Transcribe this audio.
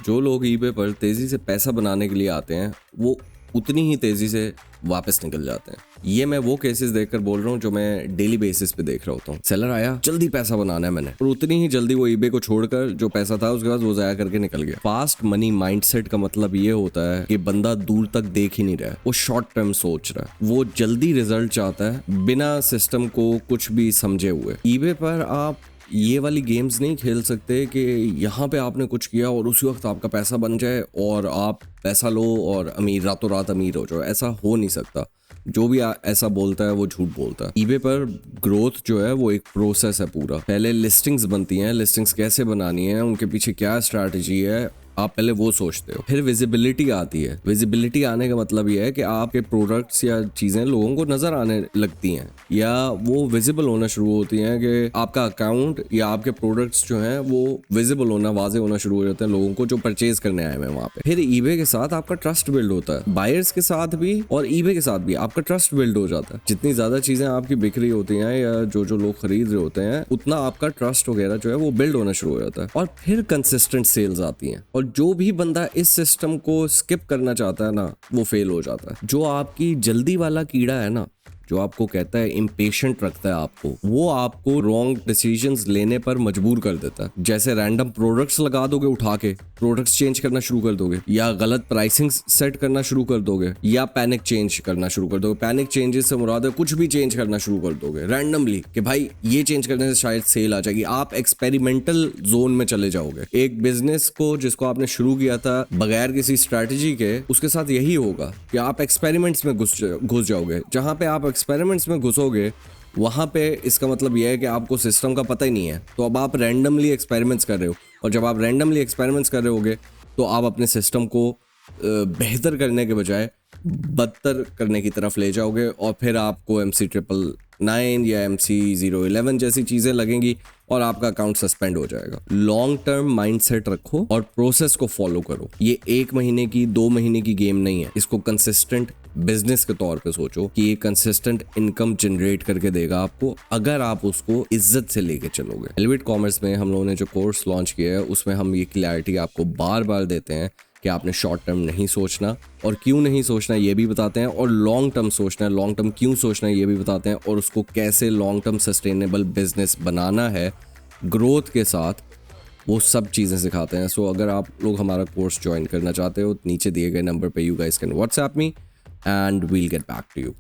जो लोग ईबे पर तेजी से पैसा बनाने के लिए आते हैं वो उतनी ही तेजी से वापस निकल जाते हैं। ये मैं वो केसेस देखकर बोल रहा हूँ जो मैं डेली बेसिस पे देख रहा होता हूँ। सेलर आया, जल्दी पैसा बनाना है मैंने, और उतनी ही जल्दी वो ईबे को छोड़कर जो पैसा था उसके बाद वो जाया करके निकल गया। फास्ट मनी माइंडसेट का मतलब ये होता है कि बंदा दूर तक देख ही नहीं रहा है, वो शॉर्ट टर्म सोच रहा है, वो जल्दी रिजल्ट चाहता है बिना सिस्टम को कुछ भी समझे हुए। ईबे पर आप ये वाली गेम्स नहीं खेल सकते कि यहाँ पे आपने कुछ किया और उसी वक्त आपका पैसा बन जाए और आप पैसा लो और अमीर, रातों रात अमीर हो जाओ। ऐसा हो नहीं सकता। जो भी ऐसा बोलता है वो झूठ बोलता है। ईबे पर ग्रोथ जो है वो एक प्रोसेस है पूरा। पहले लिस्टिंग्स बनती हैं, लिस्टिंग्स कैसे बनानी है, उनके पीछे क्या स्ट्रैटेजी है, आप पहले वो सोचते हो। फिर विजिबिलिटी आती है। विजिबिलिटी आने का मतलब ये है कि आपके प्रोडक्ट्स या चीजें लोगों को नजर आने लगती हैं या वो विजिबल होना शुरू होती हैं कि आपका अकाउंट या आपके प्रोडक्ट्स जो हैं वो विजिबल होना, वाजे होना शुरू हो जाते हैं लोगों को जो परचेज करने आए हैं वहां पे। फिर ईबे के साथ आपका ट्रस्ट बिल्ड होता है, बायर्स के साथ भी और ईबे के साथ भी आपका ट्रस्ट बिल्ड हो जाता है। जितनी ज्यादा चीजें आपकी बिक रही होती हैं या जो लोग खरीद रहे होते हैं उतना आपका ट्रस्ट वगैरह जो है वो बिल्ड होना शुरू हो जाता है। और फिर कंसिस्टेंट सेल्स आती हैं। और जो भी बंदा इस सिस्टम को स्किप करना चाहता है ना, वो फेल हो जाता है। जो आपकी जल्दी वाला कीड़ा है ना, जो आपको कहता है, इम्पेशेंट रखता है आपको, वो आपको रॉन्ग डिसीजंस लेने पर मजबूर कर देता है। जैसे रैंडम प्रोडक्ट्स लगा दोगे, उठा के प्रोडक्ट्स चेंज करना शुरू कर दोगे, या गलत प्राइसिंग सेट करना शुरू कर दोगे, या पैनिक चेंज करना शुरू कर दोगे। पैनिक चेंजेस से मुराद है कुछ भी चेंज करना शुरू कर दोगे रैंडमली कि भाई ये चेंज करने से शायद सेल आ जाएगी। आप एक्सपेरिमेंटल जोन में चले जाओगे। एक बिजनेस को जिसको आपने शुरू किया था बगैर किसी स्ट्रैटेजी के, उसके साथ यही होगा कि आप एक्सपेरिमेंट्स में घुस जाओगे। जहां पे आप एक्सपेरिमेंट्स में घुसोगे वहां पे इसका मतलब यह है कि आपको सिस्टम का पता ही नहीं है, तो अब आप रैंडमली एक्सपेरिमेंट्स कर रहे हो। और जब आप रैंडमली एक्सपेरिमेंट्स कर रहे होगे तो आप अपने सिस्टम को बेहतर करने के बजाय बदतर करने की तरफ ले जाओगे, और फिर आपको MC999 या MC011 जैसी चीज़ें लगेंगी और आपका अकाउंट सस्पेंड हो जाएगा। लॉन्ग टर्म माइंडसेट रखो और प्रोसेस को फॉलो करो। ये 1 महीने की 2 महीने की गेम नहीं है। इसको कंसिस्टेंट बिजनेस के तौर पे सोचो कि ये कंसिस्टेंट इनकम जनरेट करके देगा आपको, अगर आप उसको इज्जत से लेके चलोगे। एलिवेट कॉमर्स में हम लोगों ने जो कोर्स लॉन्च किया है उसमें हम ये क्लैरिटी आपको बार बार देते हैं कि आपने शॉर्ट टर्म नहीं सोचना, और क्यों नहीं सोचना ये भी बताते हैं, और लॉन्ग टर्म सोचना है, लॉन्ग टर्म क्यों सोचना है ये भी बताते हैं, और उसको कैसे लॉन्ग टर्म सस्टेनेबल बिजनेस बनाना है ग्रोथ के साथ, वो सब चीज़ें सिखाते हैं। सो अगर आप लोग हमारा कोर्स ज्वाइन करना चाहते हो, नीचे दिए गए नंबर पे you guys can WhatsApp me and we'll get back to you.